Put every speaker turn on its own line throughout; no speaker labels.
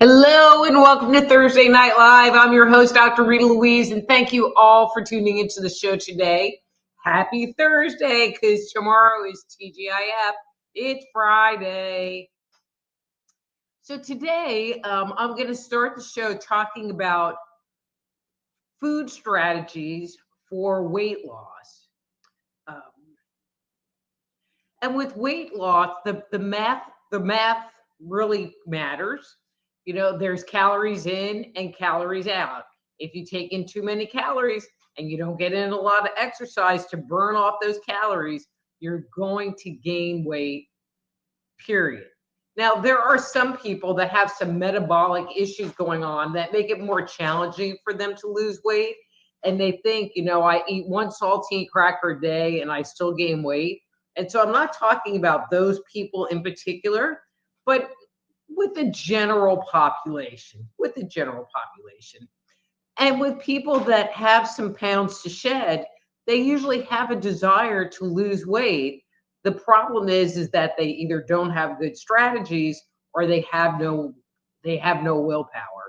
Hello and welcome to Thursday Night Live. I'm your host, Dr. Rita Louise, and thank you all for tuning into the show today. Happy Thursday, because tomorrow is TGIF. It's Friday. So today, I'm going to start the show talking about food strategies for weight loss. And with weight loss, the math really matters. You know, there's calories in and calories out. If you take in too many calories and you don't get in a lot of exercise to burn off those calories, you're going to gain weight, period. Now, there are some people that have some metabolic issues going on that make it more challenging for them to lose weight. And they think, you know, I eat one saltine cracker a day and I still gain weight. And so I'm not talking about those people in particular, but with the general population, And with people that have some pounds to shed, they usually have a desire to lose weight. The problem is that they either don't have good strategies or they have no willpower.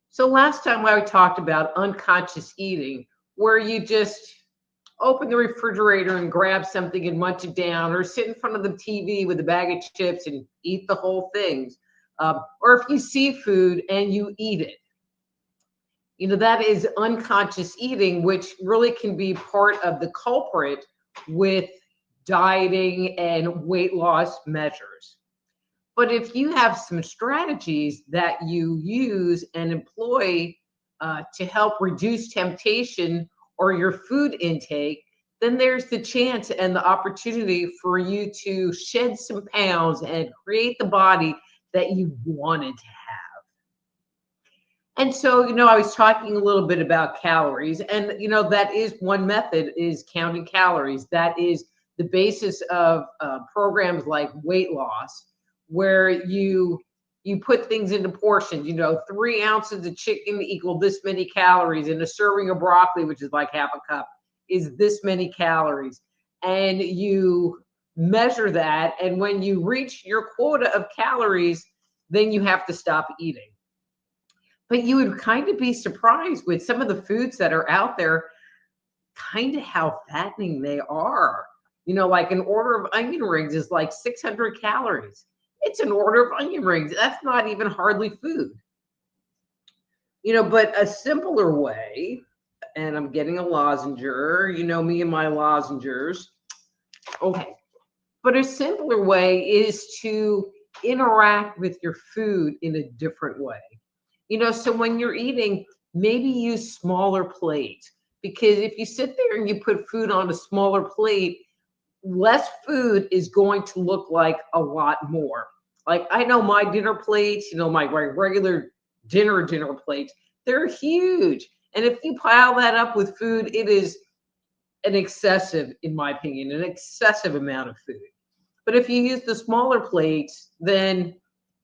So last time I talked about unconscious eating, where you just open the refrigerator and grab something and munch it down, or sit in front of the TV with a bag of chips and eat the whole thing. Or if you see food and you eat it, you know, that is unconscious eating, which really can be part of the culprit with dieting and weight loss measures. But if you have some strategies that you use and employ to help reduce temptation or your food intake, then there's the chance and the opportunity for you to shed some pounds and create the body that you wanted to have. And so, you know, I was talking a little bit about calories, and, you know, that is one method, is counting calories. That is the basis of programs like weight loss, where you put things into portions. You know, 3 ounces of chicken equal this many calories, and a serving of broccoli, which is like half a cup, is this many calories. And you measure that, and when you reach your quota of calories, then you have to stop eating. But you would kind of be surprised with some of the foods that are out there, kind of how fattening they are. You know, like an order of onion rings is like 600 calories. It's an order of onion rings. That's not even hardly food. You know, but a simpler way, and I'm getting a lozenger, you know me and my lozengers. Okay. But a simpler way is to interact with your food in a different way. You know, so when you're eating, maybe use smaller plates, because if you sit there and you put food on a smaller plate, less food is going to look like a lot more. Like, I know my dinner plates, you know, my regular dinner plates, they're huge. And if you pile that up with food, it is an excessive, in my opinion, an excessive amount of food. But if you use the smaller plates, then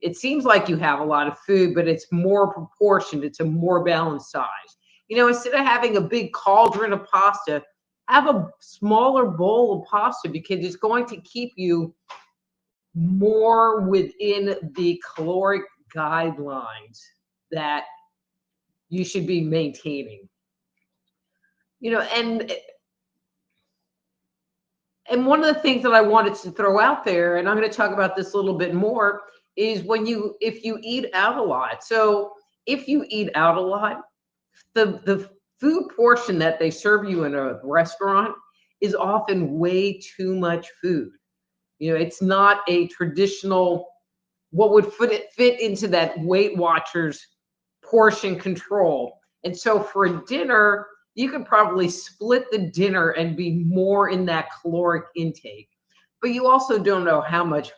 it seems like you have a lot of food, but it's more proportioned. It's a more balanced size. You know, instead of having a big cauldron of pasta, have a smaller bowl of pasta, because it's going to keep you more within the caloric guidelines that you should be maintaining. You know, and one of the things that I wanted to throw out there, and I'm going to talk about this a little bit more, is if you eat out a lot. So if you eat out a lot, the food portion that they serve you in a restaurant is often way too much food. You know, it's not a traditional, what would fit into that Weight Watchers portion control. And so for a dinner, you could probably split the dinner and be more in that caloric intake. but you also don't know how much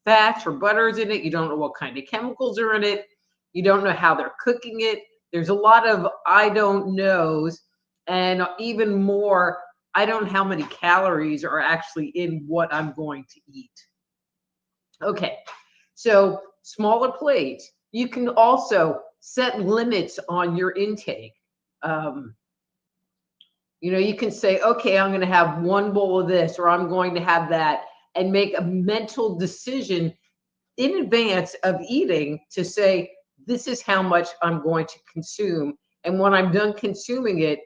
fats or butter is in it. You don't know what kind of chemicals are in it. You don't know how they're cooking it. There's a lot of I don't knows, and even more, I don't know how many calories are actually in what I'm going to eat. Okay, so smaller plates. You can also set limits on your intake. Um, you can say, okay, I'm going to have one bowl of this, or I'm going to have that, and make a mental decision in advance of eating to say, this is how much I'm going to consume. And when I'm done consuming it,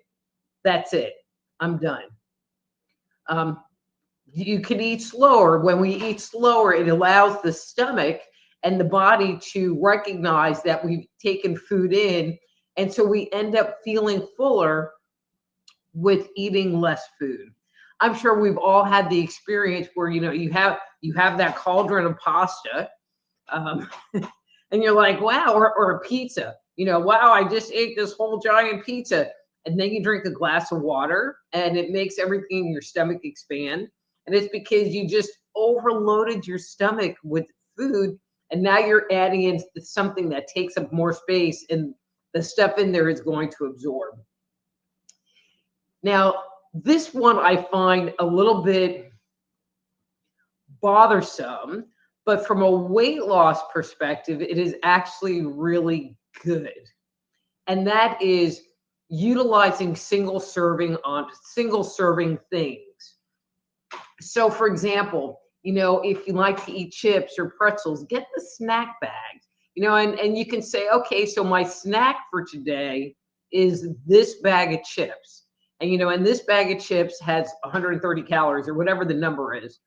that's it. I'm done. You can eat slower. When we eat slower, it allows the stomach and the body to recognize that we've taken food in. And so we end up feeling fuller with eating less food. I'm sure we've all had the experience where, you have that cauldron of pasta, and you're like, wow, or a pizza, wow, I just ate this whole giant pizza. And then you drink a glass of water and it makes everything in your stomach expand. And it's because you just overloaded your stomach with food. And now you're adding in something that takes up more space, and the stuff in there is going to absorb. Now, this one I find a little bit bothersome, but from a weight loss perspective, it is actually really good. And that is utilizing single serving things. So for example, if you like to eat chips or pretzels, get the snack bags, and you can say, okay, so my snack for today is this bag of chips. And this bag of chips has 130 calories or whatever the number is,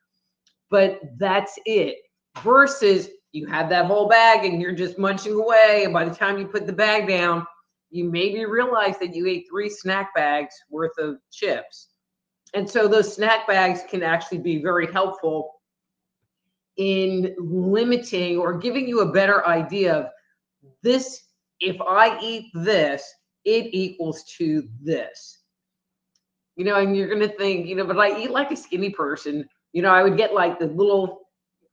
but that's it. Versus you have that whole bag and you're just munching away. And by the time you put the bag down, you maybe realize that you ate 3 snack bags worth of chips. And so those snack bags can actually be very helpful in limiting or giving you a better idea of this. If I eat this, it equals to this. And you're going to think, but I eat like a skinny person. I would get like the little,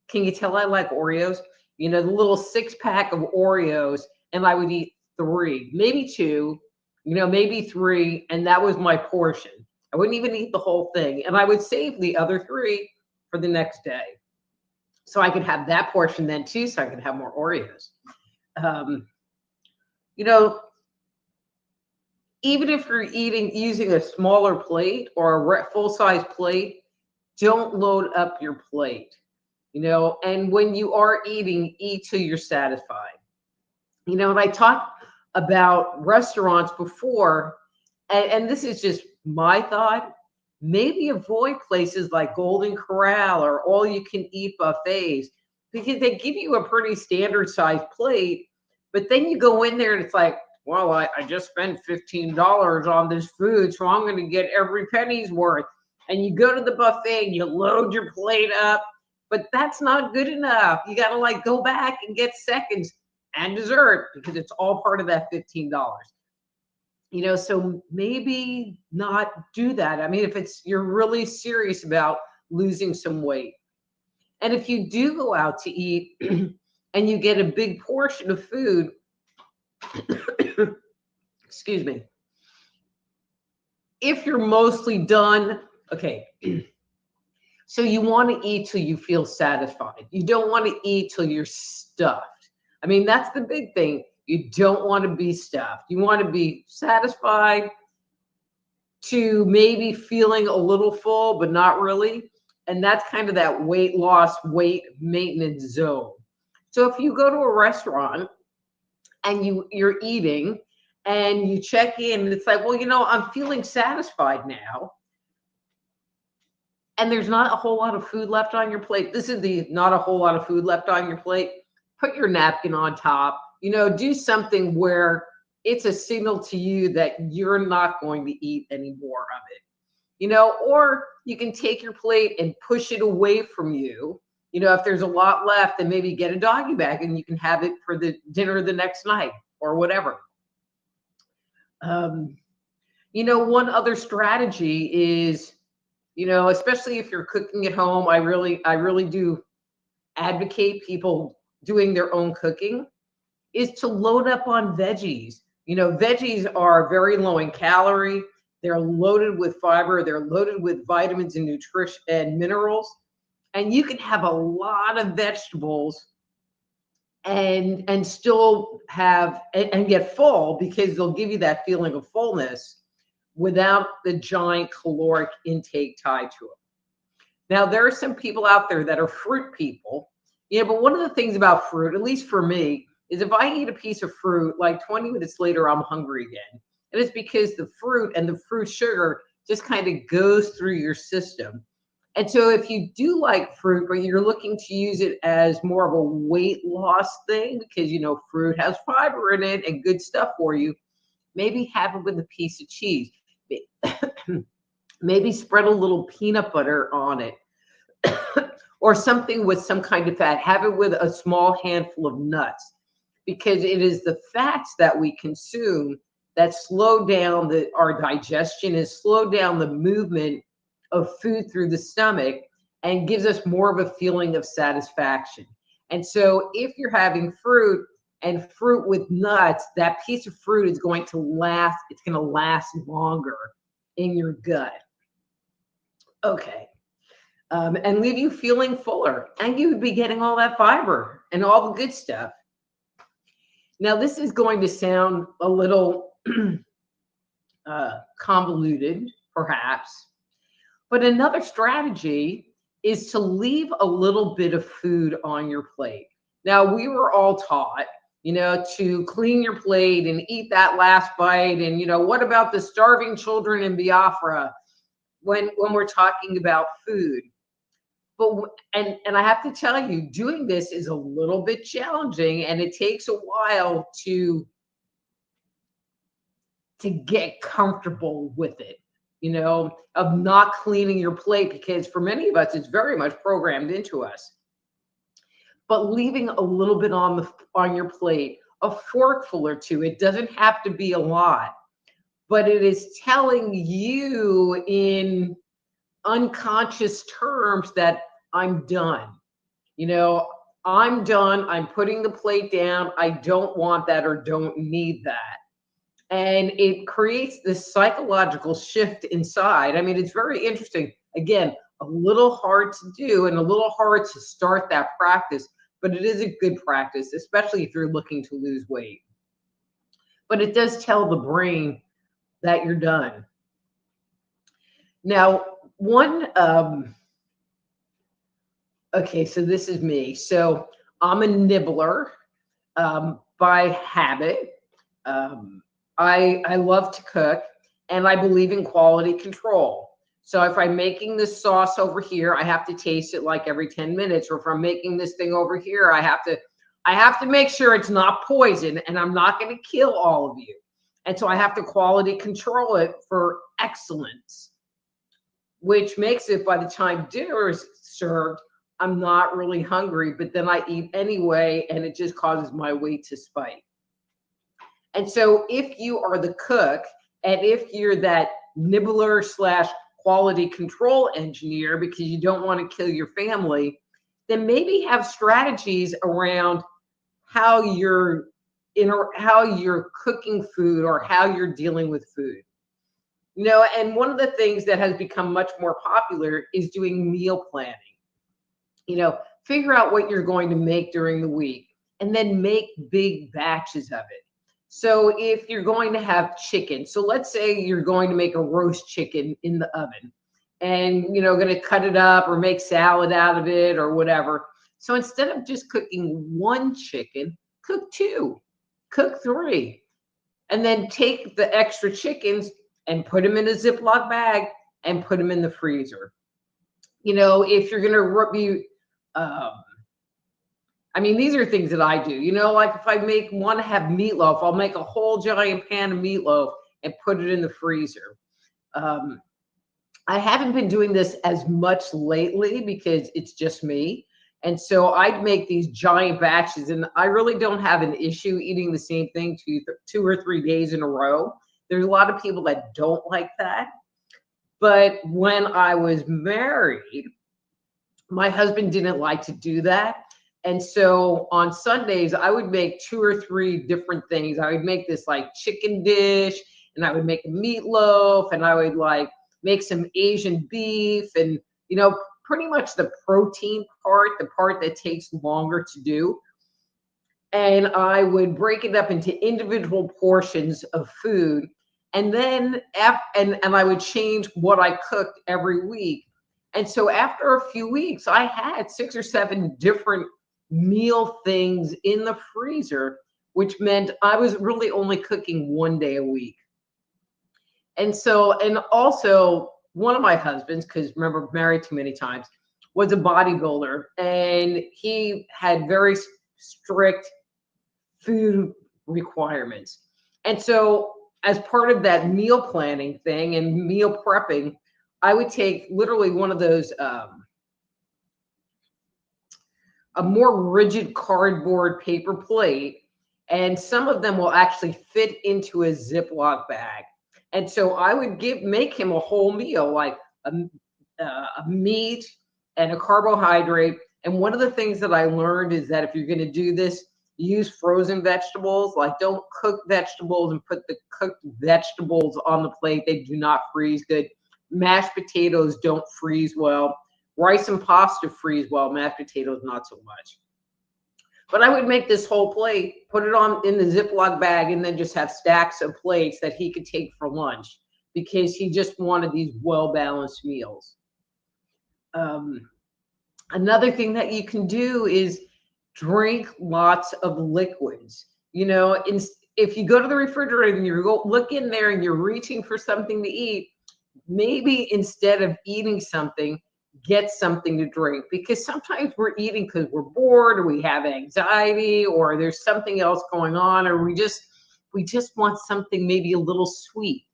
can you tell I like Oreos? The little 6-pack of Oreos, and I would eat 3, maybe 2, maybe 3, and that was my portion. I wouldn't even eat the whole thing, and I would save the other 3 for the next day, so I could have that portion then too, so I could have more Oreos. Even if you're using a smaller plate or a full-size plate, don't load up your plate. And when you are eating, eat till you're satisfied. And I talked about restaurants before, and this is just my thought, maybe avoid places like Golden Corral or all-you-can-eat buffets, because they give you a pretty standard-sized plate, but then you go in there and it's like, well, I just spent $15 on this food, so I'm going to get every penny's worth. And you go to the buffet and you load your plate up, but that's not good enough. You got to go back and get seconds and dessert because it's all part of that $15. So maybe not do that. I mean, if you're really serious about losing some weight. And if you do go out to eat and you get a big portion of food, excuse me, if you're mostly done, okay, so you want to eat till you feel satisfied. You don't want to eat till you're stuffed. I mean, that's the big thing. You don't want to be stuffed. You want to be satisfied to maybe feeling a little full, but not really. And that's kind of that weight loss, weight maintenance zone. So if you go to a restaurant and you're eating and you check in and it's like, well, I'm feeling satisfied now, and there's not a whole lot of food left on your plate. This is not a whole lot of food left on your plate. Put your napkin on top, do something where it's a signal to you that you're not going to eat any more of it, or you can take your plate and push it away from you. If there's a lot left, then maybe get a doggy bag and you can have it for the dinner the next night or whatever. One other strategy is, You know, especially if you're cooking at home, I really do advocate people doing their own cooking is to load up on veggies. You know, veggies are very low in calorie. They're loaded with fiber. They're loaded with vitamins and nutrition and minerals. And you can have a lot of vegetables and still have and get full because they'll give you that feeling of fullness without the giant caloric intake tied to it. Now, there are some people out there that are fruit people. Yeah, but one of the things about fruit, at least for me, is if I eat a piece of fruit, like 20 minutes later, I'm hungry again. And it's because the fruit and the fruit sugar just kind of goes through your system. And so if you do like fruit, but you're looking to use it as more of a weight loss thing, because you know fruit has fiber in it and good stuff for you, maybe have it with a piece of cheese. Maybe spread a little peanut butter on it or something with some kind of fat. Have it with a small handful of nuts because it is the fats that we consume that slow down our digestion and slow down the movement of food through the stomach and gives us more of a feeling of satisfaction. And so if you're having fruit and fruit with nuts, that piece of fruit is going to last, it's going to last longer in your gut. Okay. And leave you feeling fuller, and you would be getting all that fiber and all the good stuff. Now, this is going to sound a little convoluted, perhaps, but another strategy is to leave a little bit of food on your plate. Now, we were all taught, you know, to clean your plate and eat that last bite. And, you know, what about the starving children in Biafra when we're talking about food? But and I have to tell you, doing this is a little bit challenging, and it takes a while to get comfortable with it, you know, of not cleaning your plate, because for many of us, it's very much programmed into us. But leaving a little bit on your plate, a forkful or two, it doesn't have to be a lot, but it is telling you in unconscious terms that I'm done. You know, I'm done. I'm putting the plate down. I don't want that or don't need that. And it creates this psychological shift inside. I mean, it's very interesting. Again, a little hard to do and a little hard to start that practice, but it is a good practice, especially if you're looking to lose weight. But it does tell the brain that you're done. Now, okay, so this is me. So I'm a nibbler by habit. I love to cook, and I believe in quality control. So if I'm making this sauce over here, I have to taste it like every 10 minutes. Or if I'm making this thing over here, I have to make sure it's not poison, and I'm not going to kill all of you. And so I have to quality control it for excellence, which makes it by the time dinner is served, I'm not really hungry, but then I eat anyway, and it just causes my weight to spike. And so if you are the cook, and if you're that nibbler / quality control engineer because you don't want to kill your family, then maybe have strategies around how you're cooking food or how you're dealing with food. You know, and one of the things that has become much more popular is doing meal planning. You know, figure out what you're going to make during the week and then make big batches of it. So if you're going to have chicken, so let's say you're going to make a roast chicken in the oven and, you know, going to cut it up or make salad out of it or whatever. So instead of just cooking one chicken, cook 2, cook 3, and then take the extra chickens and put them in a Ziploc bag and put them in the freezer. You know, if you're going to I mean, these are things that I do. You know, like if I want to have meatloaf, I'll make a whole giant pan of meatloaf and put it in the freezer. I haven't been doing this as much lately because it's just me. And so I'd make these giant batches, and I really don't have an issue eating the same thing 2 or 3 days in a row. There's a lot of people that don't like that. But when I was married, my husband didn't like to do that. And so on Sundays, I would make 2 or 3 different things. I would make this like chicken dish, and I would make a meatloaf, and I would like make some Asian beef, and, pretty much the protein part, the part that takes longer to do. And I would break it up into individual portions of food. And then and I would change what I cooked every week. And so after a few weeks, I had 6 or 7 different meal things in the freezer, which meant I was really only cooking 1 day a week. And so, and also one of my husbands, because remember, married too many times, was a bodybuilder, and he had very strict food requirements. And so, as part of that meal planning thing and meal prepping, I would take literally one of those, a more rigid cardboard paper plate, and some of them will actually fit into a Ziploc bag. And so I would make him a whole meal, like a meat and a carbohydrate. And one of the things that I learned is that if you're going to do this, use frozen vegetables. Like, don't cook vegetables and put the cooked vegetables on the plate. They do not freeze good. Mashed potatoes don't freeze well. Rice and pasta freeze well. Mashed potatoes, not so much. But I would make this whole plate, put it on in the Ziploc bag, and then just have stacks of plates that he could take for lunch, because he just wanted these well-balanced meals. Another thing that you can do is drink lots of liquids. If you go to the refrigerator and you look in there and you're reaching for something to eat, maybe instead of eating something, get something to drink, because sometimes we're eating because we're bored, or we have anxiety, or there's something else going on, or we just want something maybe a little sweet,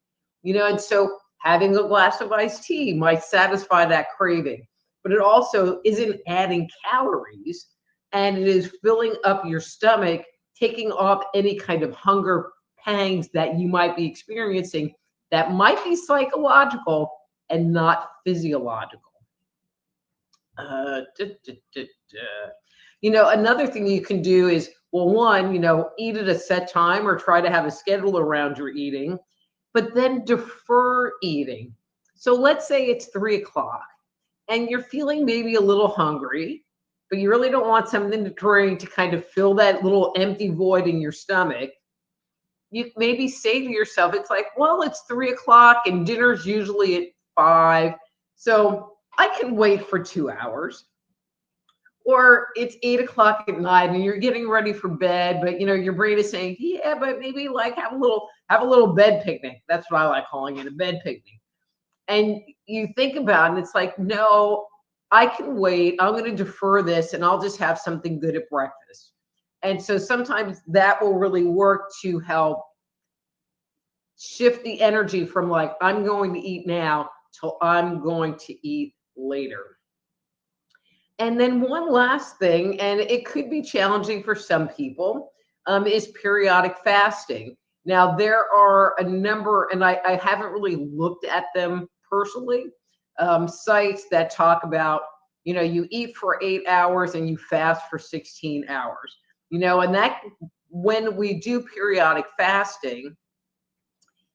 and so having a glass of iced tea might satisfy that craving, but it also isn't adding calories, and it is filling up your stomach, taking off any kind of hunger pangs that you might be experiencing that might be psychological and not physiological. Another thing you can do is, well, one, eat at a set time, or try to have a schedule around your eating, but then defer eating. So let's say it's 3 o'clock and you're feeling maybe a little hungry, but you really don't want something to drink to kind of fill that little empty void in your stomach. You maybe say to yourself, it's like, well, it's 3 o'clock and dinner's usually at 5. So I can wait for 2 hours. Or it's 8 o'clock at night and you're getting ready for bed, but your brain is saying, yeah, but maybe like have a little bed picnic. That's what I like calling it, a bed picnic. And you think about it, and it's like, no, I can wait. I'm going to defer this, and I'll just have something good at breakfast. And so sometimes that will really work to help shift the energy from like, I'm going to eat now, till I'm going to eat later. And then one last thing, and it could be challenging for some people, is periodic fasting. Now, there are a number, and I haven't really looked at them personally, sites that talk about, you eat for 8 hours and you fast for 16 hours. And that, when we do periodic fasting,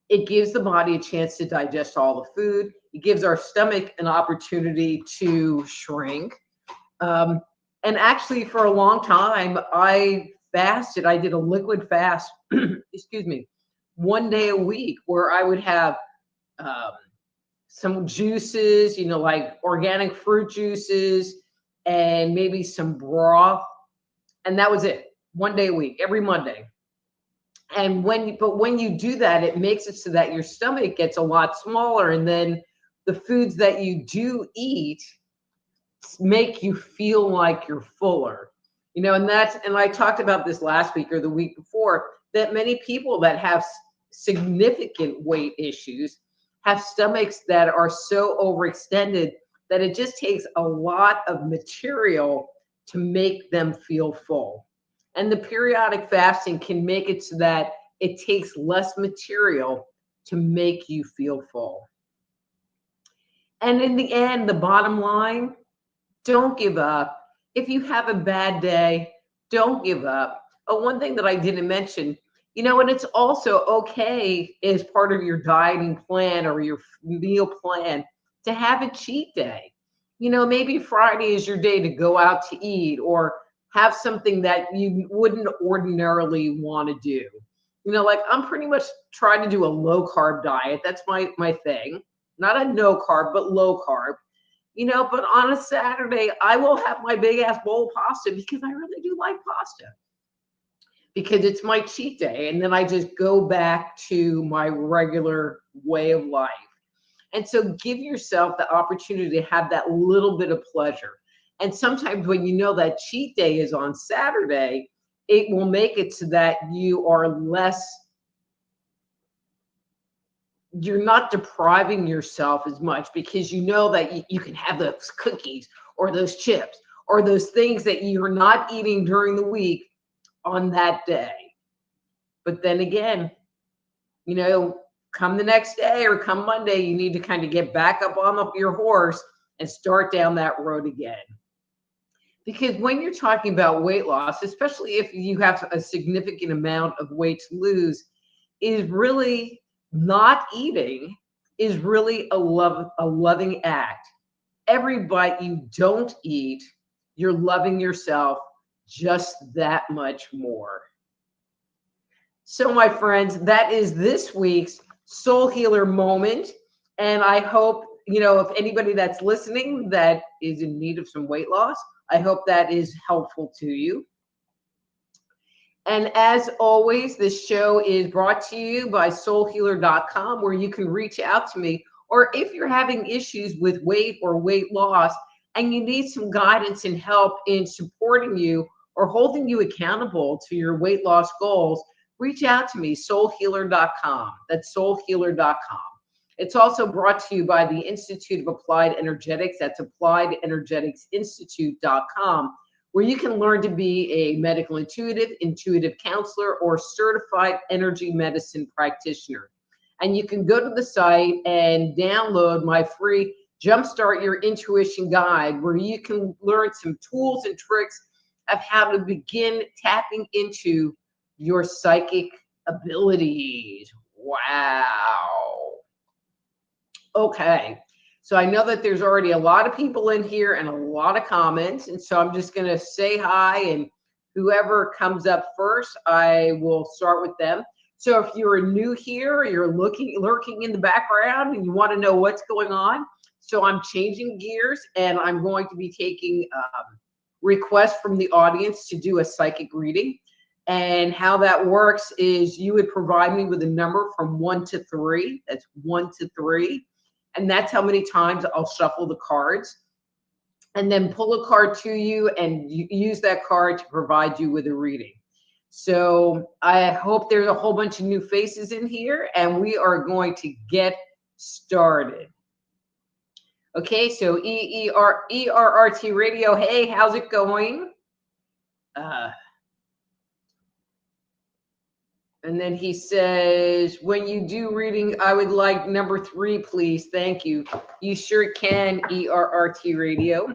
it gives the body a chance to digest all the food. It gives our stomach an opportunity to shrink. And actually, for a long time, I fasted. I did a liquid fast, excuse me, 1 day a week, where I would have some juices, like organic fruit juices, and maybe some broth. And that was it, 1 day a week, every Monday. And when you do that, it makes it so that your stomach gets a lot smaller. And then the foods that you do eat make you feel like you're fuller, and I talked about this last week or the week before, that many people that have significant weight issues have stomachs that are so overextended that it just takes a lot of material to make them feel full. And the periodic fasting can make it so that it takes less material to make you feel full. And in the end, the bottom line, don't give up. If you have a bad day, don't give up. Oh, one thing that I didn't mention, and it's also okay as part of your dieting plan or your meal plan to have a cheat day. Maybe Friday is your day to go out to eat or have something that you wouldn't ordinarily want to do. Like I'm pretty much trying to do a low carb diet. That's my thing. Not a no carb, but low carb. But on a Saturday, I will have my big ass bowl of pasta because I really do like pasta because it's my cheat day. And then I just go back to my regular way of life. And so give yourself the opportunity to have that little bit of pleasure. And sometimes when you know that cheat day is on Saturday, it will make it so that you're not depriving yourself as much because you know that you can have those cookies or those chips or those things that you're not eating during the week on that day. But then again, come the next day or come Monday, you need to kind of get back up on your horse and start down that road again. Because when you're talking about weight loss, especially if you have a significant amount of weight to lose, is really not eating is really a loving act. Every bite you don't eat, you're loving yourself just that much more. So my friends, that is this week's Soul Healer moment. And I hope, if anybody that's listening that is in need of some weight loss, I hope that is helpful to you. And as always, this show is brought to you by soulhealer.com, where you can reach out to me. Or if you're having issues with weight or weight loss and you need some guidance and help in supporting you or holding you accountable to your weight loss goals, reach out to me, soulhealer.com. That's soulhealer.com. It's also brought to you by the Institute of Applied Energetics. That's appliedenergeticsinstitute.com, where you can learn to be a medical intuitive counselor, or certified energy medicine practitioner. And you can go to the site and download my free Jumpstart Your Intuition Guide, where you can learn some tools and tricks of how to begin tapping into your psychic abilities. Wow. Okay. So I know that there's already a lot of people in here and a lot of comments. And so I'm just going to say hi, and whoever comes up first, I will start with them. So if you're new here, or you're lurking in the background and you want to know what's going on, so I'm changing gears and I'm going to be taking requests from the audience to do a psychic reading. And how that works is you would provide me with a number from 1 to 3. That's 1 to 3. And that's how many times I'll shuffle the cards and then pull a card to you and use that card to provide you with a reading. So I hope there's a whole bunch of new faces in here, and we are going to get started. Okay, so ERRT Radio. Hey, how's it going? And then he says, when you do reading, I would like number 3, please. Thank you. You sure can, ERRT Radio.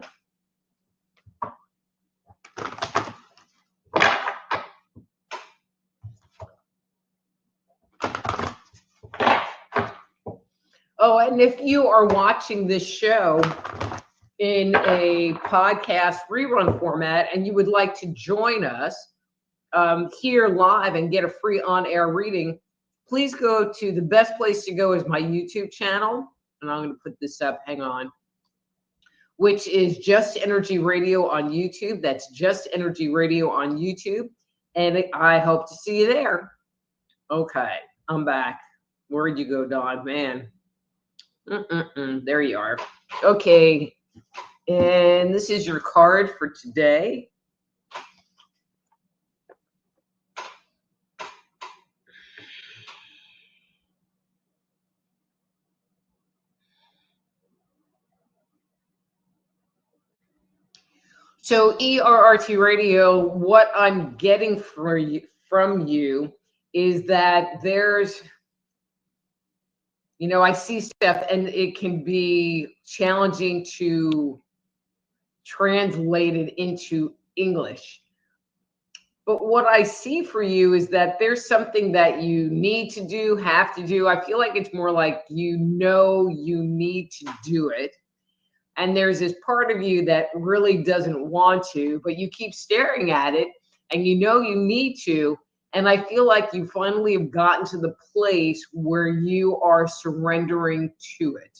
Oh, and if you are watching this show in a podcast rerun format and you would like to join us here live and get a free on-air reading, please go to the best place to go is my YouTube channel. And I'm going to put this up, hang on, which is Just Energy Radio on YouTube. That's Just Energy Radio on YouTube. And I hope to see you there. Okay, I'm back. Where'd you go, Dawn? Man. There you are. Okay. And this is your card for today. So ERRT Radio, what I'm getting from you is that there's You know, I see stuff and it can be challenging to translate it into English. But what I see for you is that there's something that you need to do, have to do. I feel like it's more like you know you need to do it. And there's this part of you that really doesn't want to, but you keep staring at it and you know you need to. And I feel like you finally have gotten to the place where you are surrendering to it.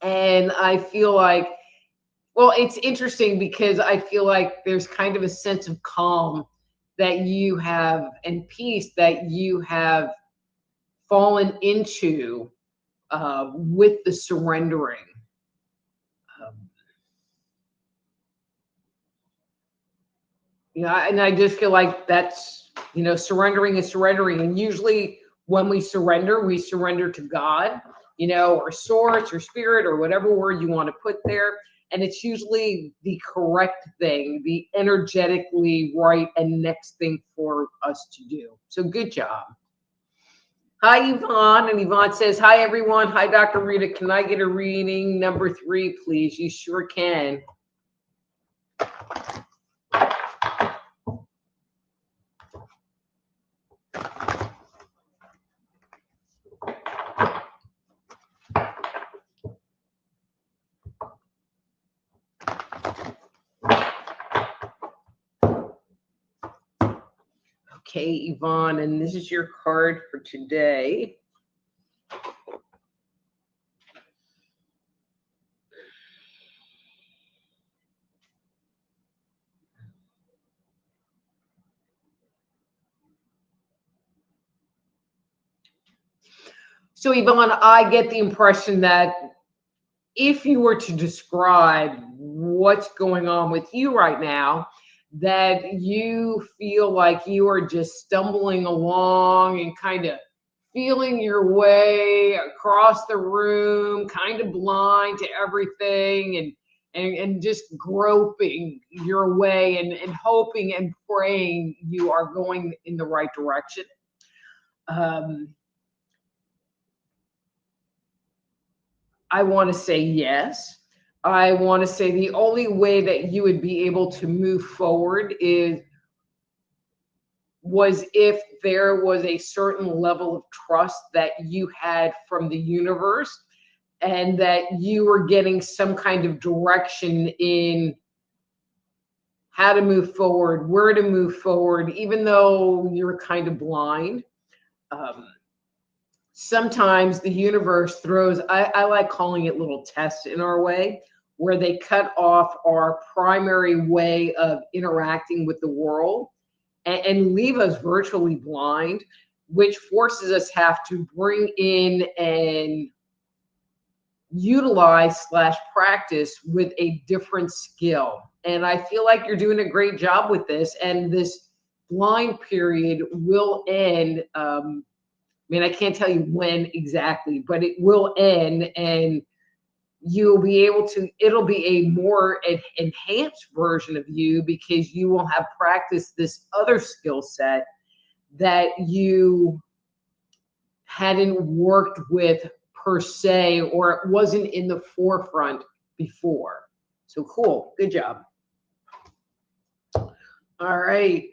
And I feel like, well, it's interesting because I feel like there's kind of a sense of calm that you have and peace that you have fallen into with the surrendering. Um, and I just feel like that's, you know, surrendering is surrendering. And usually when we surrender to God, you know, or source or spirit or whatever word you want to put there. And it's usually the correct thing, the energetically right and next thing for us to do. So good job. Hi, Yvonne. And Yvonne says, hi, everyone. Hi, Dr. Rita. Can I get a reading number 3, please? You sure can. Okay, Yvonne, and this is your card for today. So, Yvonne, I get the impression that if you were to describe what's going on with you right now, that you feel like you are just stumbling along and kind of feeling your way across the room, kind of blind to everything, and just groping your way and hoping and praying you are going in the right direction. I want to say yes. I want to say the only way that you would be able to move forward was if there was a certain level of trust that you had from the universe and that you were getting some kind of direction in how to move forward, where to move forward, even though you're kind of blind. Sometimes the universe throws, I like calling it little tests in our way, where they cut off our primary way of interacting with the world and leave us virtually blind, which forces us have to bring in and utilize / practice with a different skill. And I feel like you're doing a great job with this, and this blind period will end. I mean, I can't tell you when exactly, but it will end, and you'll be able to, it'll be a more enhanced version of you because you will have practiced this other skill set that you hadn't worked with per se, or it wasn't in the forefront before. So cool. Good job. All right.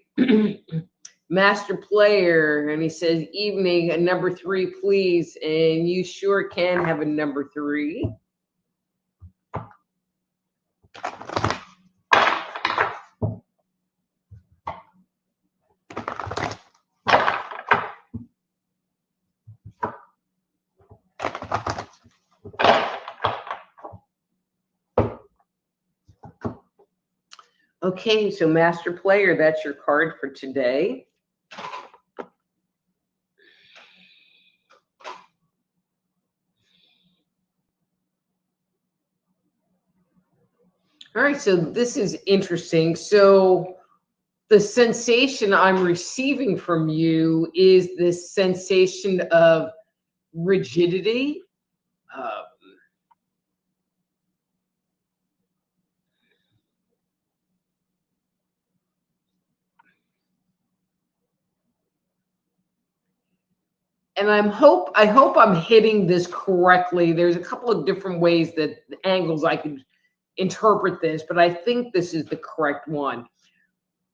Master player, and he says, evening, a number 3, please. And you sure can have a number 3. Okay, so master player, that's your card for today. All right, so this is interesting. So the sensation I'm receiving from you is this sensation of rigidity. and I hope I'm hitting this correctly. There's a couple of different ways that angles I could interpret this, but I think this is the correct one.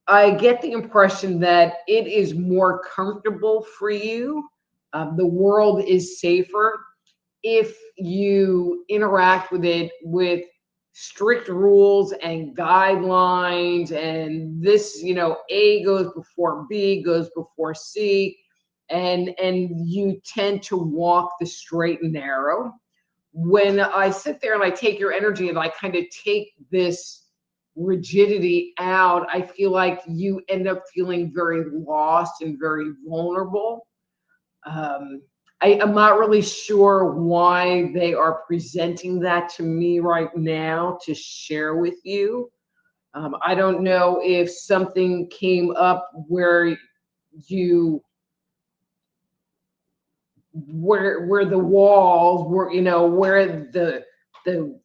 I get the impression that it is more comfortable for you. The world is safer if you interact with it with strict rules and guidelines, and this, A goes before B, goes before C, and you tend to walk the straight and narrow. When I sit there and I take your energy and I kind of take this rigidity out, I feel like you end up feeling very lost and very vulnerable. I'm not really sure why they are presenting that to me right now to share with you. I don't know if something came up where you where the walls were, where the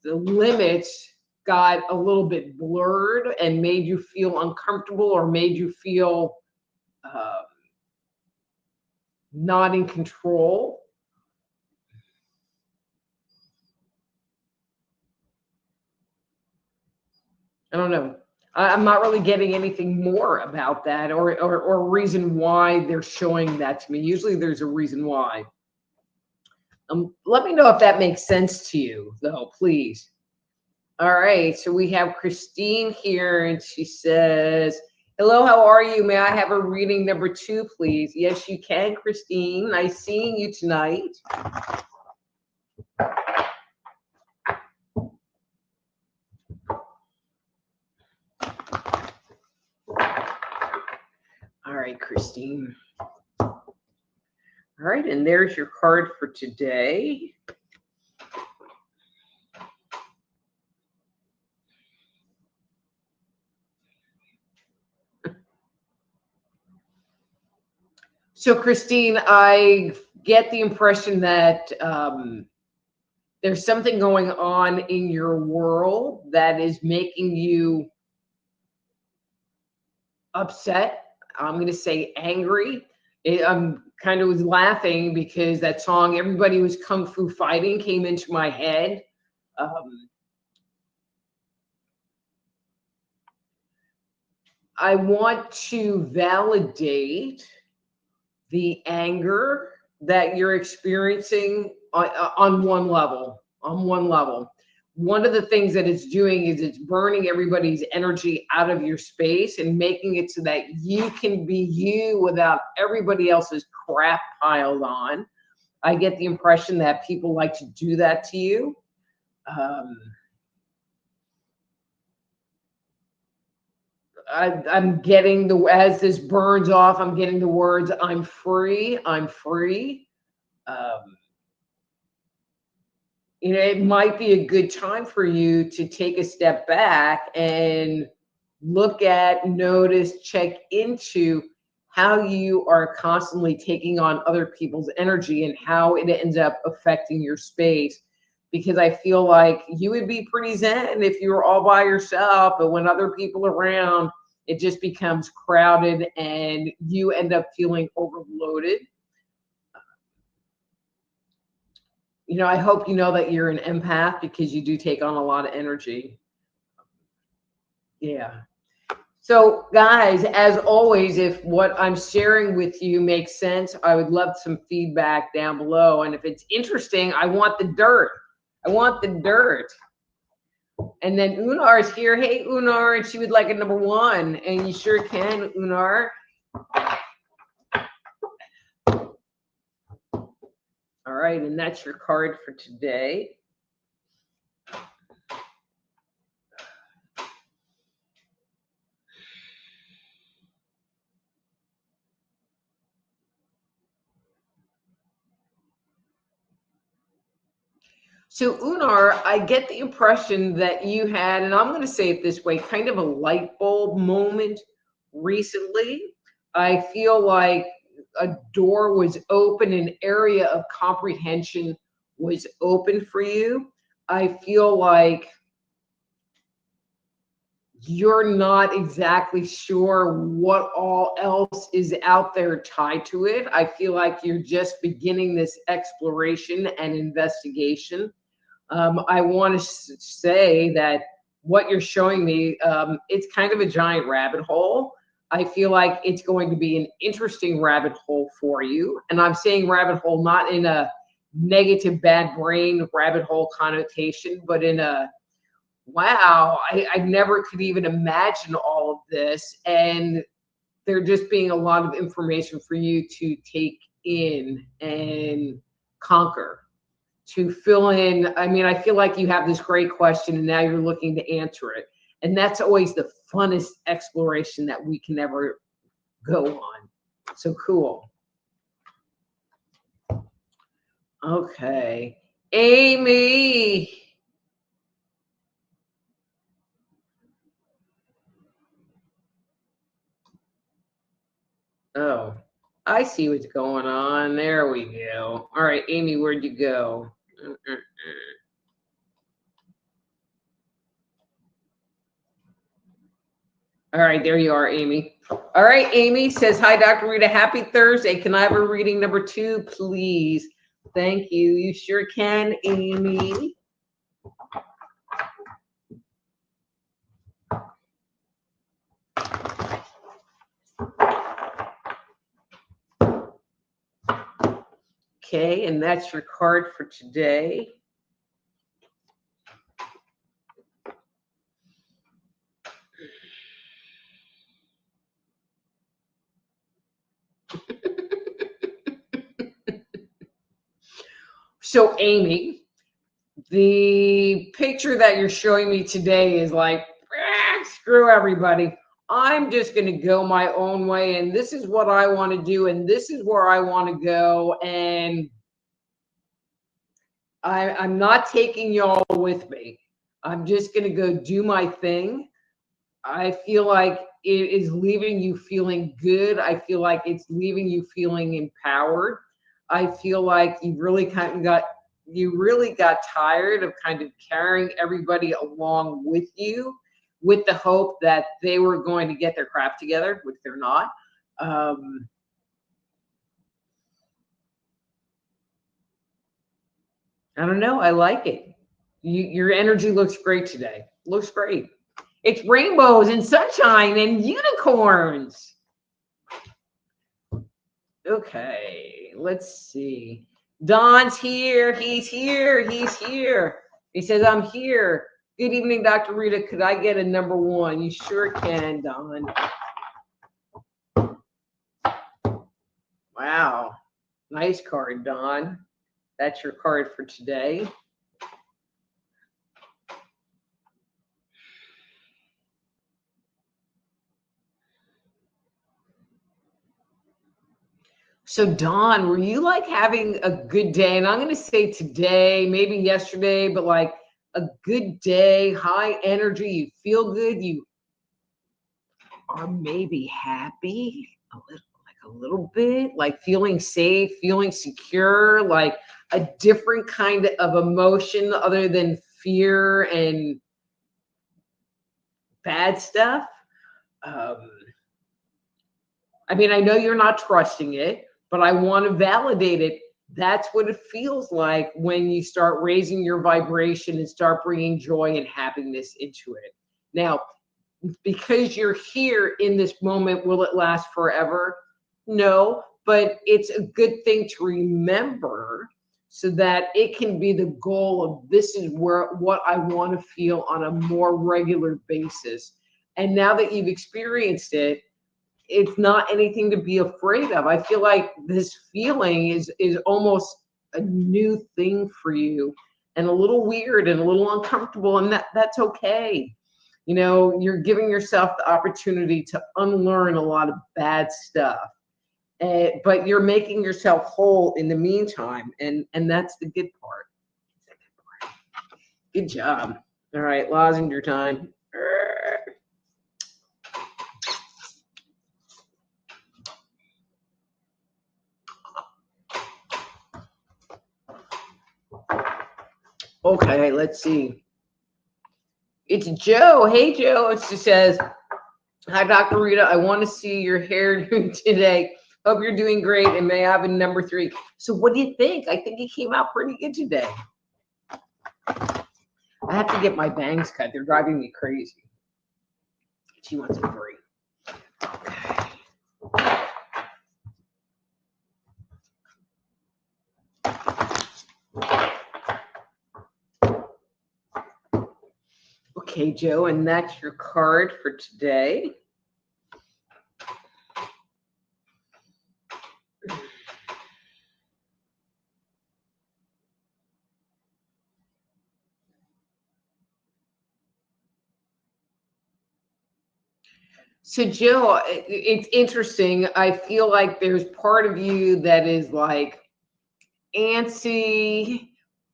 limits got a little bit blurred and made you feel uncomfortable or made you feel uh, not in control. I don't know. I'm not really getting anything more about that, or reason why they're showing that to me. Usually there's a reason why. Let me know if that makes sense to you, though, please. All right, so we have Christine here, and she says, hello, how are you? May I have a reading number 2, please? Yes, you can, Christine. Nice seeing you tonight. All right, Christine. All right, and there's your card for today. So, Christine, I get the impression that there's something going on in your world that is making you upset. I'm going to say angry. I'm kind of was laughing because that song, Everybody Was Kung Fu Fighting, came into my head. I want to validate the anger that you're experiencing on one level. One of the things that it's doing is it's burning everybody's energy out of your space and making it so that you can be you without everybody else's crap piled on. I get the impression that people like to do that to you. I'm getting as this burns off, I'm getting the words, I'm free, I'm free. It might be a good time for you to take a step back and look at, notice, check into how you are constantly taking on other people's energy and how it ends up affecting your space. Because I feel like you would be pretty zen if you were all by yourself, but when other people are around, it just becomes crowded and you end up feeling overloaded. I hope you know that you're an empath because you do take on a lot of energy. Yeah. So guys, as always, if what I'm sharing with you makes sense, I would love some feedback down below. And if it's interesting, I want the dirt. I want the dirt. And then Unar is here. Hey, Unar, and she would like a number 1. And you sure can, Unar. All right, and that's your card for today. So Unar, I get the impression that you had, and I'm going to say it this way, kind of a light bulb moment recently. I feel like a door was open, an area of comprehension was open for you. I feel like you're not exactly sure what all else is out there tied to it. I feel like you're just beginning this exploration and investigation. I want to say that what you're showing me, it's kind of a giant rabbit hole. I feel like it's going to be an interesting rabbit hole for you. And I'm saying rabbit hole not in a negative, bad brain rabbit hole connotation, but in a, wow, I never could even imagine all of this. And there just being a lot of information for you to take in and conquer, to fill in. I mean, I feel like you have this great question and now you're looking to answer it. And that's always the funnest exploration that we can ever go on. So cool. Okay. Amy. Oh, I see what's going on. There we go. All right, Amy, where'd you go? All right, there you are, Amy. All right, Amy says, hi, Dr. Rita. Happy Thursday. Can I have a reading number 2, please? Thank you. You sure can, Amy. Okay, and that's your card for today. So, Amy, the picture that you're showing me today is like, screw everybody. I'm just going to go my own way, and this is what I want to do, and this is where I want to go, and I'm not taking y'all with me. I'm just going to go do my thing. I feel like it is leaving you feeling good. I feel like it's leaving you feeling empowered. I feel like you really got tired of kind of carrying everybody along with you, with the hope that they were going to get their crap together, which they're not. I don't know. I like it. Your energy looks great today. Looks great. It's rainbows and sunshine and unicorns. Okay, let's see. Don's here. He's here. He's here. He says, I'm here. Good evening, Dr. Rita. Could I get a number 1? You sure can, Don. Wow. Nice card, Don. That's your card for today. So, Don, were you like having a good day? And I'm going to say today, maybe yesterday, but like a good day, high energy, you feel good, you are maybe happy a little bit, like feeling safe, feeling secure, like a different kind of emotion other than fear and bad stuff. I mean, I know you're not trusting it, but I want to validate it. That's what it feels like when you start raising your vibration and start bringing joy and happiness into it. Now, because you're here in this moment, will it last forever? No, but it's a good thing to remember so that it can be the goal of this is what I want to feel on a more regular basis. And now that you've experienced it, it's not anything to be afraid of. I feel like this feeling is almost a new thing for you, and a little weird and a little uncomfortable, and that's okay. You know, you're giving yourself the opportunity to unlearn a lot of bad stuff, but you're making yourself whole in the meantime, and that's the good part. Good job. All right, lozenge time. Okay, let's see. It's Joe. Hey, Joe. It says, hi, Dr. Rita. I want to see your hairdo today. Hope you're doing great, and may I have a number 3. So what do you think? I think it came out pretty good today. I have to get my bangs cut. They're driving me crazy. She wants a 3. Okay, Joe, and that's your card for today. So, Joe, it's interesting. I feel like there's part of you that is like antsy.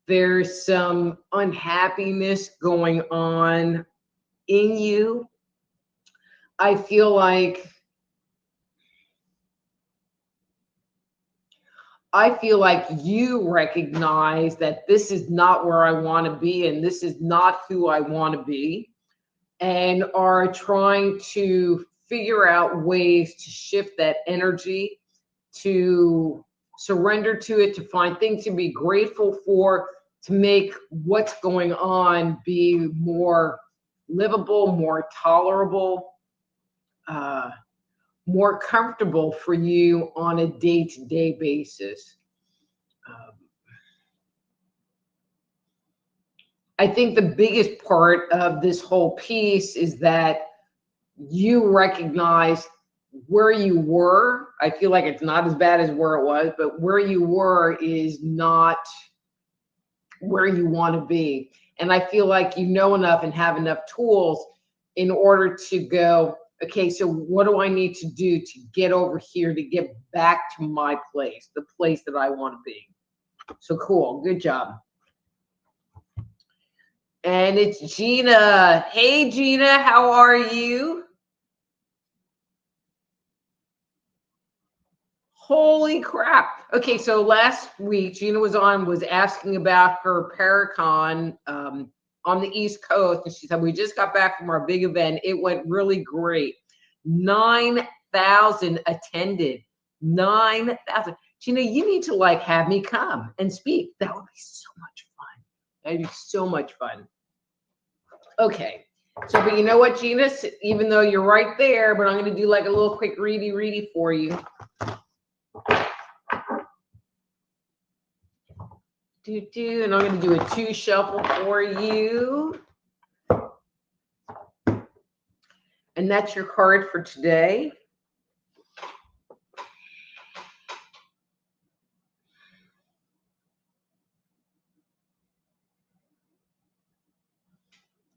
There's some unhappiness going on in you. I feel like you recognize that this is not where I want to be and this is not who I want to be, and are trying to figure out ways to shift that energy, to surrender to it, to find things to be grateful for, to make what's going on be more livable, more tolerable, more comfortable for you on a day-to-day basis. I think the biggest part of this whole piece is that you recognize where you were. I feel like it's not as bad as where it was, but where you were is not where you want to be. And I feel like you know enough and have enough tools in order to go, okay, so what do I need to do to get over here, to get back to my place, the place that I want to be? So cool. Good job. And it's Gina. Hey, Gina, how are you? Holy crap. Okay, so last week, Gina was asking about her Paracon on the East Coast. And she said, we just got back from our big event. It went really great. 9,000 attended. 9,000. Gina, you need to like have me come and speak. That would be so much fun. That'd be so much fun. Okay. So, but you know what, Gina? Even though you're right there, but I'm going to do like a little quick ready for you. And I'm going to do a 2 shuffle for you. And that's your card for today.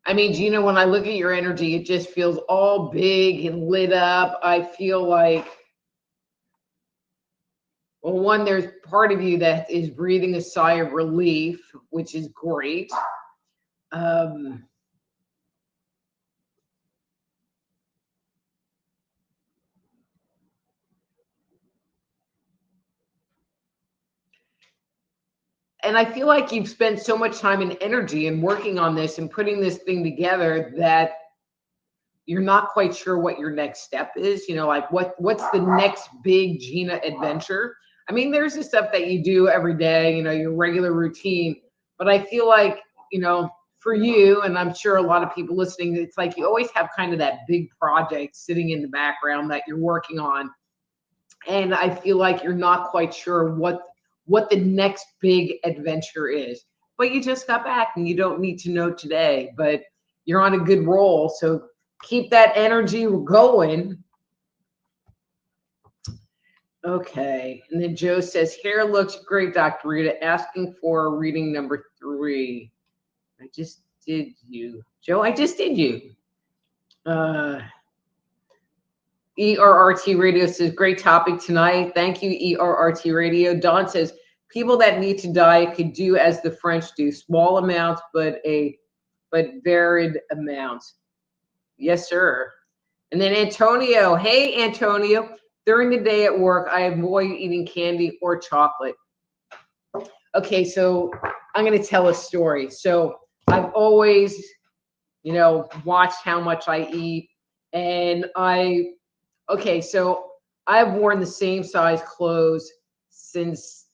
I mean, Gina, when I look at your energy, it just feels all big and lit up. I feel like, well, one, there's part of you that is breathing a sigh of relief, which is great. And I feel like you've spent so much time and energy in working on this and putting this thing together that you're not quite sure what your next step is. You know, like what's the next big Gina adventure? I mean, there's the stuff that you do every day, you know, your regular routine. But I feel like, you know, for you, and I'm sure a lot of people listening, it's like you always have kind of that big project sitting in the background that you're working on. And I feel like you're not quite sure what the next big adventure is. But you just got back and you don't need to know today, but you're on a good roll. So keep that energy going. Okay. And then Joe says, hair looks great, Dr. Rita, asking for reading number 3. I just did you. Joe, I just did you. ERRT Radio says, great topic tonight. Thank you, ERRT Radio. Don says, people that need to diet could do as the French do, small amounts, but varied amounts. Yes, sir. And then Antonio, hey, Antonio, during the day at work, I avoid eating candy or chocolate. Okay, so I'm going to tell a story. So I've always you know, watched how much I eat. And okay, so I've worn the same size clothes since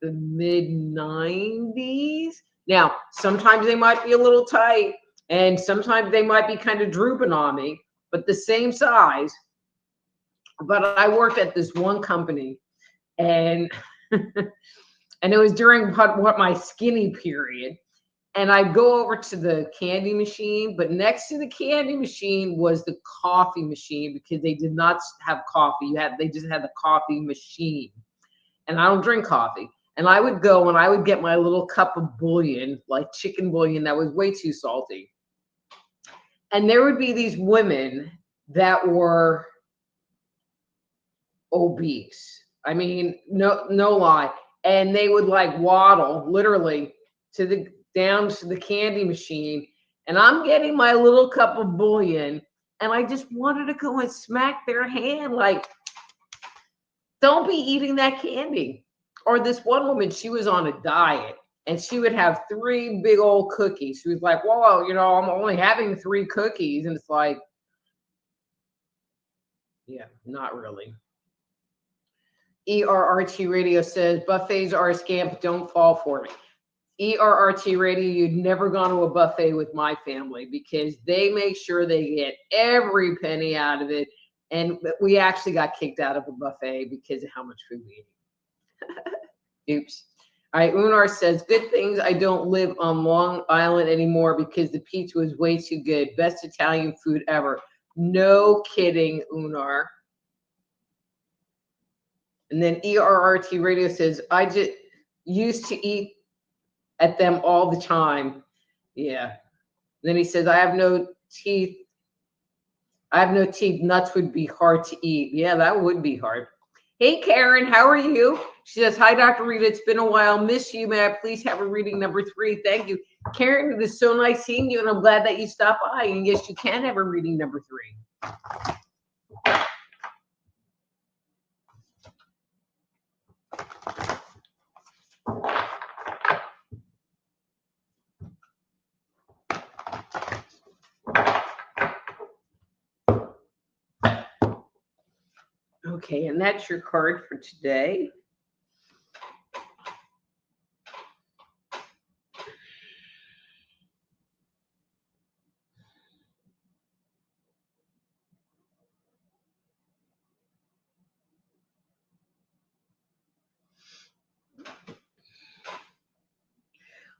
the mid 90s. Now, sometimes they might be a little tight and sometimes they might be kind of drooping on me, but the same size. But I worked at this one company and and it was during what my skinny period. And I'd go over to the candy machine, but next to the candy machine was the coffee machine because they did not have coffee. They just had the coffee machine. And I don't drink coffee. And I would go and I would get my little cup of bouillon, like chicken bouillon that was way too salty. And there would be these women that were obese. I mean, no lie. And they would like waddle literally down to the candy machine. And I'm getting my little cup of bouillon. And I just wanted to go and smack their hand like, don't be eating that candy. Or this one woman, she was on a diet and she would have 3 big old cookies. She was like, whoa, you know, I'm only having 3 cookies. And it's like, yeah, not really. ERRT Radio says, buffets are a scam, but don't fall for it. ERRT Radio, you'd never gone to a buffet with my family because they make sure they get every penny out of it. And we actually got kicked out of a buffet because of how much food we ate. Oops. All right, Unar says, good things I don't live on Long Island anymore because the pizza was way too good. Best Italian food ever. No kidding, Unar. And then ERRT Radio says, I just used to eat at them all the time. Yeah. And then he says, I have no teeth. Nuts would be hard to eat. Yeah, that would be hard. Hey, Karen, how are you? She says, hi, Dr. Rita. It's been a while. Miss you. May I please have a reading number 3? Thank you. Karen, it is so nice seeing you, and I'm glad that you stopped by. And yes, you can have a reading number 3. Okay, and that's your card for today.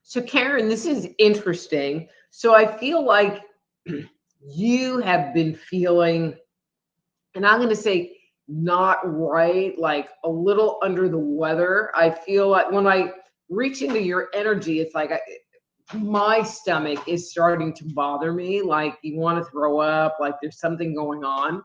So Karen, this is interesting. So I feel like you have been feeling, and I'm going to say not right, like a little under the weather. I feel like when I reach into your energy, it's like my stomach is starting to bother me. Like you want to throw up, like there's something going on.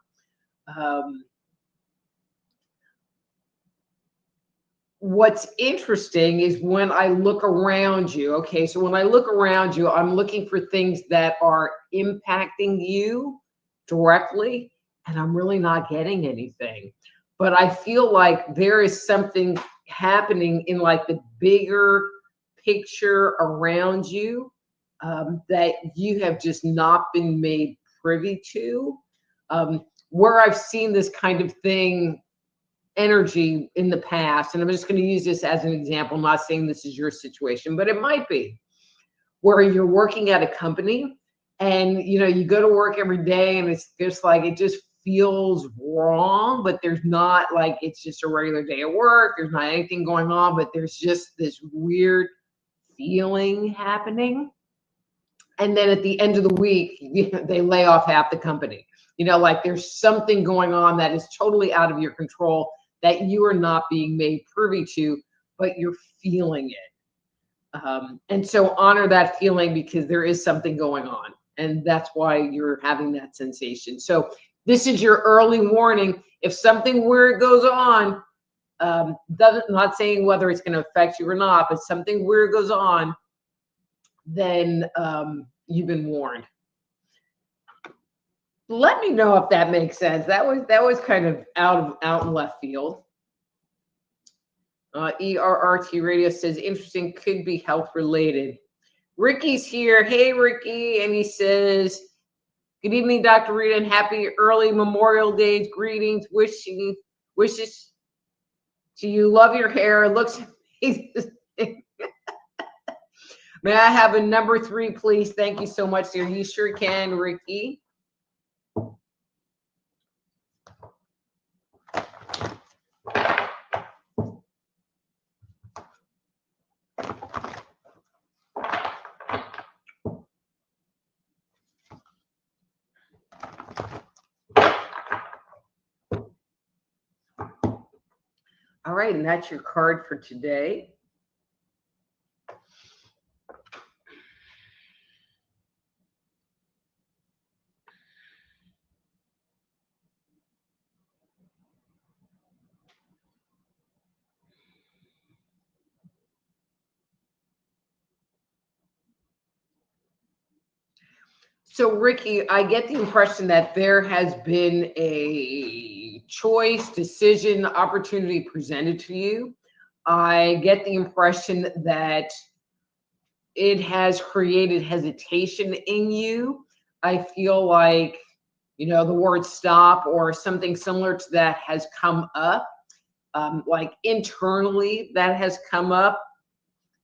What's interesting is when I look around you, okay, so when I look around you, I'm looking for things that are impacting you directly, and I'm really not getting anything. But I feel like there is something happening in like the bigger picture around you that you have just not been made privy to. Where I've seen this kind of thing energy in the past, and I'm just going to use this as an example, I'm not saying this is your situation, but it might be, where you're working at a company and you know you go to work every day and it's just like it just feels wrong, but there's not, like, it's just a regular day of work, there's not anything going on, but there's just this weird feeling happening. And then at the end of the week, they lay off half the company. You know, like there's something going on that is totally out of your control that you are not being made privy to, but you're feeling it. And so honor that feeling because there is something going on. And that's why you're having that sensation. So this is your early warning. If something weird goes on, not saying whether it's going to affect you or not, but something weird goes on, then you've been warned. Let me know if that makes sense. That was kind of out in left field. ERRT Radio says interesting, could be health related. Ricky's here. Hey, Ricky. And he says, good evening, Dr. Rita, and happy early Memorial Day greetings. Wishes to you. Love your hair. It looks amazing. May I have a number 3, please? Thank you so much, dear. You sure can, Ricky. All right, and that's your card for today. So, Ricky, I get the impression that there has been a choice, decision, opportunity presented to you. I get the impression that it has created hesitation in you. I feel like, the word stop or something similar to that has come up. Like internally, that has come up.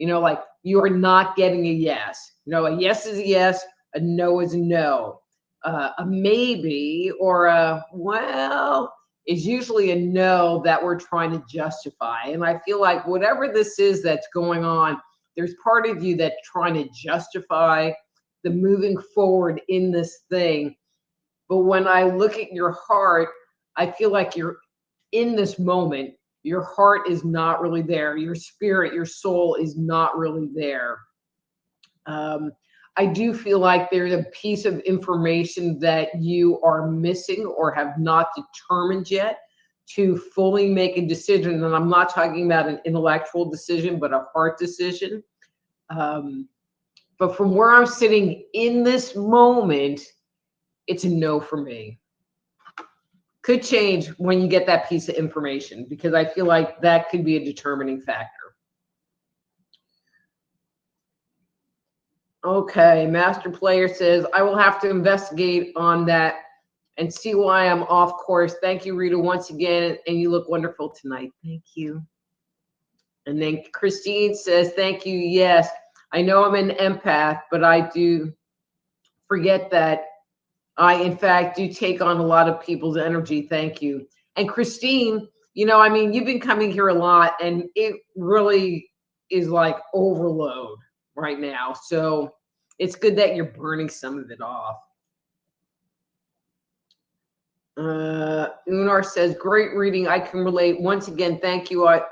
Like you are not getting a yes. A yes is a yes, a no is a no. A maybe or a well is usually a no that we're trying to justify. And I feel like whatever this is that's going on, there's part of you that's trying to justify the moving forward in this thing. But when I look at your heart, I feel like you're in this moment. Your heart is not really there. Your spirit, your soul is not really there. I do feel like there's a piece of information that you are missing or have not determined yet to fully make a decision. And I'm not talking about an intellectual decision, but a heart decision. But from where I'm sitting in this moment, it's a no for me. Could change when you get that piece of information, because I feel like that could be a determining factor. Okay, Master Player says, I will have to investigate on that and see why I'm off course. Thank you, Rita, once again, and you look wonderful tonight. Thank you. And then Christine says, thank you. Yes, I know I'm an empath, but I do forget that I, in fact, do take on a lot of people's energy. Thank you. And Christine, you've been coming here a lot, and it really is like overload right now. So it's good that you're burning some of it off. Unar says, great reading. I can relate. Once again, thank you. I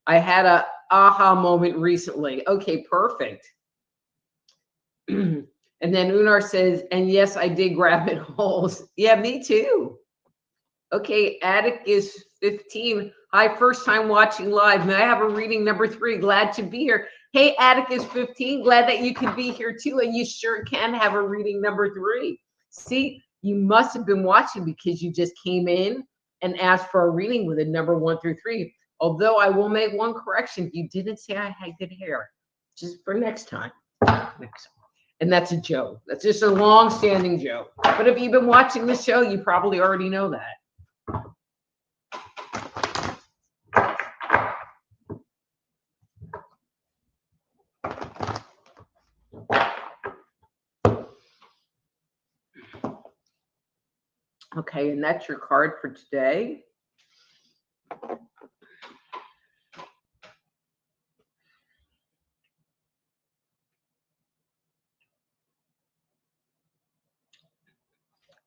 had a aha moment recently. Okay, perfect. And then Unar says, and yes, I did rabbit holes. Yeah, me too. Okay, Atticus 15. Hi, first time watching live. May I have a reading number 3? Glad to be here. Hey, Atticus 15, glad that you could be here too. And you sure can have a reading number 3. See, you must have been watching because you just came in and asked for a reading with a number 1 through 3. Although I will make one correction. You didn't say I had good hair. Just for next time. And that's a joke. That's just a long-standing joke. But if you've been watching the show, you probably already know that. Okay, and that's your card for today.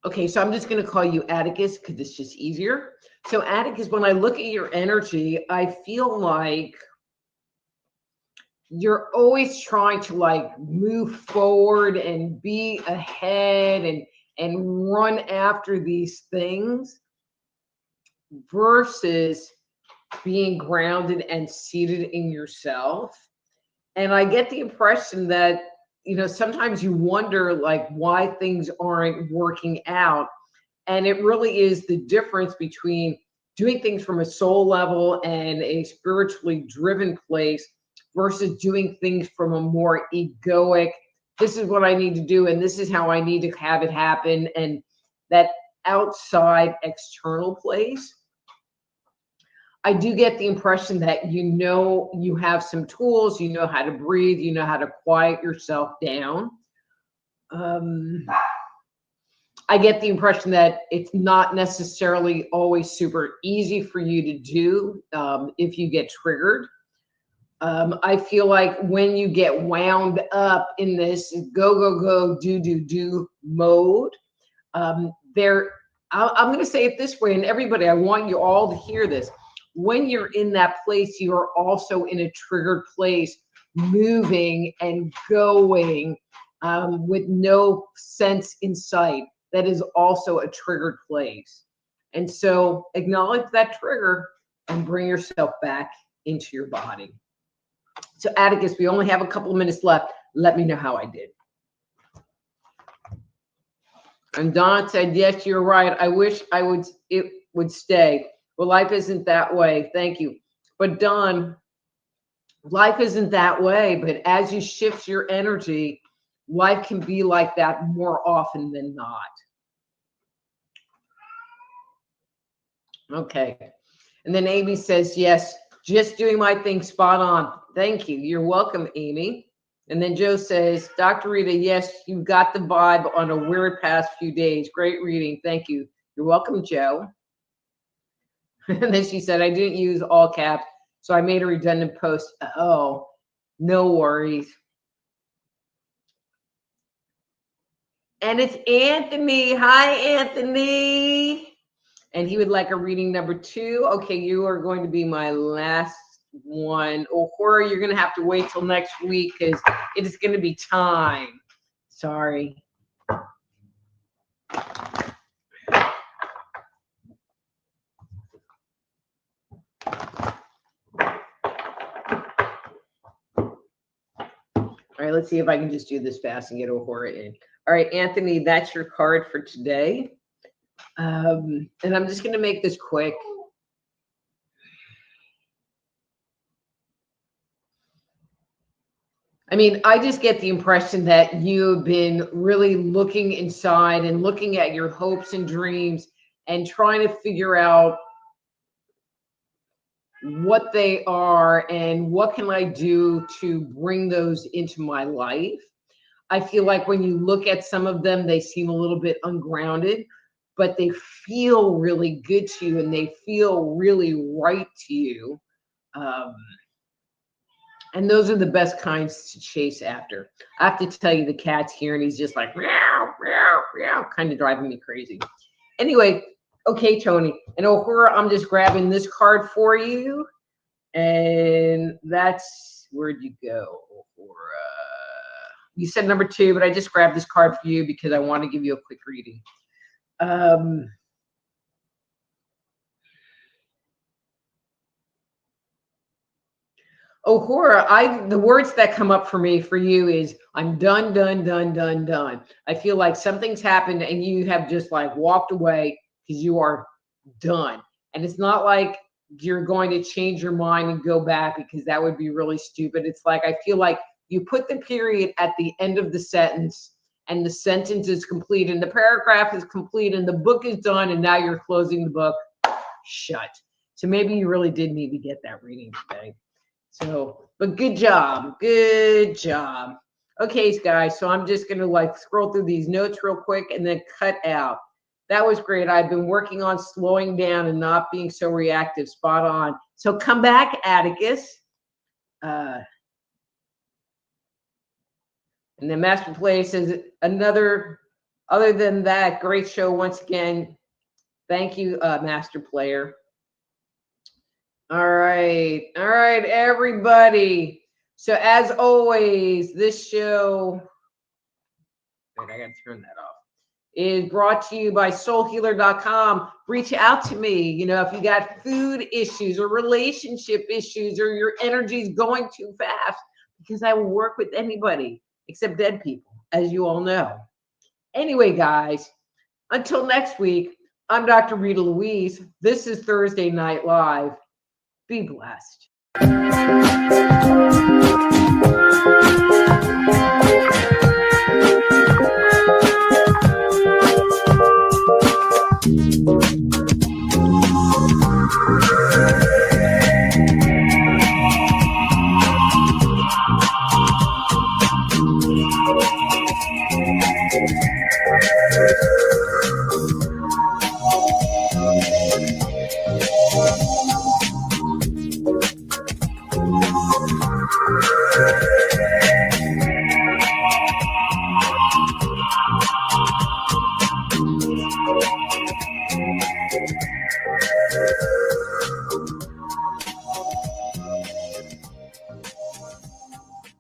Okay, so I'm just going to call you Atticus because it's just easier. So Atticus, when I look at your energy, I feel like you're always trying to move forward and be ahead and run after these things versus being grounded and seated in yourself. And I get the impression that sometimes you wonder why things aren't working out. And it really is the difference between doing things from a soul level and a spiritually driven place versus doing things from a more egoic, this is what I need to do and this is how I need to have it happen, and that outside external place. I do get the impression that you have some tools, you know how to breathe, you know how to quiet yourself down. I get the impression that it's not necessarily always super easy for you to do if you get triggered. I feel like when you get wound up in this go, go, go, do mode, I'm going to say it this way, and everybody, I want you all to hear this. When you're in that place, you are also in a triggered place, moving and going with no sense in sight. That is also a triggered place. And so acknowledge that trigger and bring yourself back into your body. So Atticus, we only have a couple of minutes left. Let me know how I did. And Don said, yes, you're right. I wish it would stay. Well, life isn't that way. Thank you. But Don, life isn't that way. But as you shift your energy, life can be like that more often than not. Okay. And then Amy says, yes, just doing my thing spot on. Thank you. You're welcome, Amy. And then Joe says, Dr. Rita, yes, you got the vibe on a weird past few days. Great reading. Thank you. You're welcome, Joe. And then she said, I didn't use all caps, so I made a redundant post. Oh, no worries. And it's Anthony. Hi, Anthony. And he would like a reading number 2. Okay, you are going to be my last one. Oh, Horror, you're going to have to wait till next week because it is going to be time. Sorry. All right, let's see if I can just do this fast and get Horror in. All right, Anthony, that's your card for today. And I'm just going to make this quick. I mean, I just get the impression that you've been really looking inside and looking at your hopes and dreams and trying to figure out what they are and what can I do to bring those into my life. I feel like when you look at some of them, they seem a little bit ungrounded, but they feel really good to you and they feel really right to you. And those are the best kinds to chase after. I have to tell you, the cat's here and he's just like, meow, meow, meow, kind of driving me crazy. Anyway, okay, Tony. And Ohura, I'm just grabbing this card for you. And that's, where'd you go, Ohura? You said number 2, but I just grabbed this card for you because I want to give you a quick reading. Ohura, the words that come up for me for you is I'm done, done, done, done, done. I feel like something's happened and you have just like walked away because you are done. And it's not like you're going to change your mind and go back because that would be really stupid. It's like, I feel like you put the period at the end of the sentence and the sentence is complete and the paragraph is complete and the book is done and now you're closing the book shut. So maybe you really did need to get that reading today. So, but good job. Good job. Okay, guys. So I'm just going to like scroll through these notes real quick and then cut out. That was great. I've been working on slowing down and not being so reactive. Spot on. So come back, Atticus. And then Master Play says other than that, great show once again. Thank you, Master Player. All right, everybody. So as always, this show, wait, I gotta turn that off, is brought to you by soulhealer.com. Reach out to me, you know, if you got food issues or relationship issues or your energy's going too fast, because I will work with anybody except dead people, as you all know. Anyway, guys, until next week, I'm Dr. Rita Louise. This is Thursday Night Live. Be blessed.